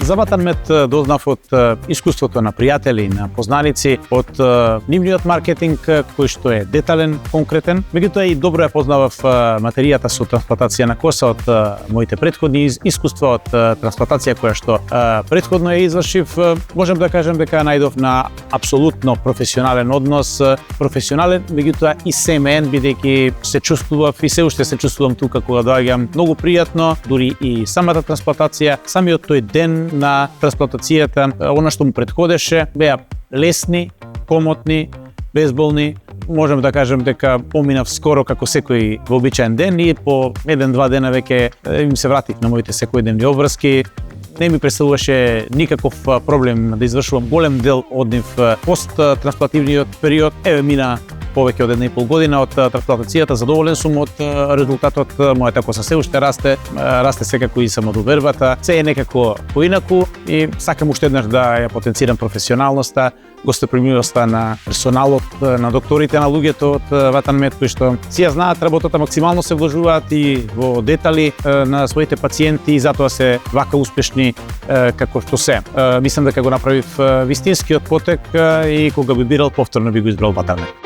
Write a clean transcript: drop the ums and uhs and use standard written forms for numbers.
За Ватанмед дознав од искуството на пријатели, на познаници, од нивниот маркетинг кој што е детален, конкретен. Меѓутоа и добро ја познавав материјата со трансплантација на коса од моите претходни искуства, од трансплантација која што претходно ја извршив. Можам да кажам дека најдов на апсолутно професионален однос, професионален, меѓутоа и семеен, бидејќи се чувствував и се уште се чувствувам тука кога доаѓам многу пријатно, дури и самата трансплантација, самиот тој ден на трансплантацијата, она што му претходеше, беа лесни, комотни, безболни. Можам да кажам дека поминав скоро како секој вообичаен ден и по 1-2 дена веќе им се вратив на моите секојдневни обврски. Не ми представуваше никаков проблем да извршувам голем дел од нив пост-трансплантивниот период. Еве мина повеќе од 1,5 година од трансплантацијата, задоволен сум од резултатот, мојата коса се уште расте секако и самодовербата, се е некако поинаку и сакам уште еднаш да ја потенцирам професионалноста, гостопримивоста на персоналот, на докторите, на луѓето од Ватанмед кои што си ја знаат работата, максимално се вложуваат и во детали на своите пациенти и затоа се вака успешни како што се. Мислам дека го направив вистинскиот потек и кога би бирал повторно би го избрал Ватанмед.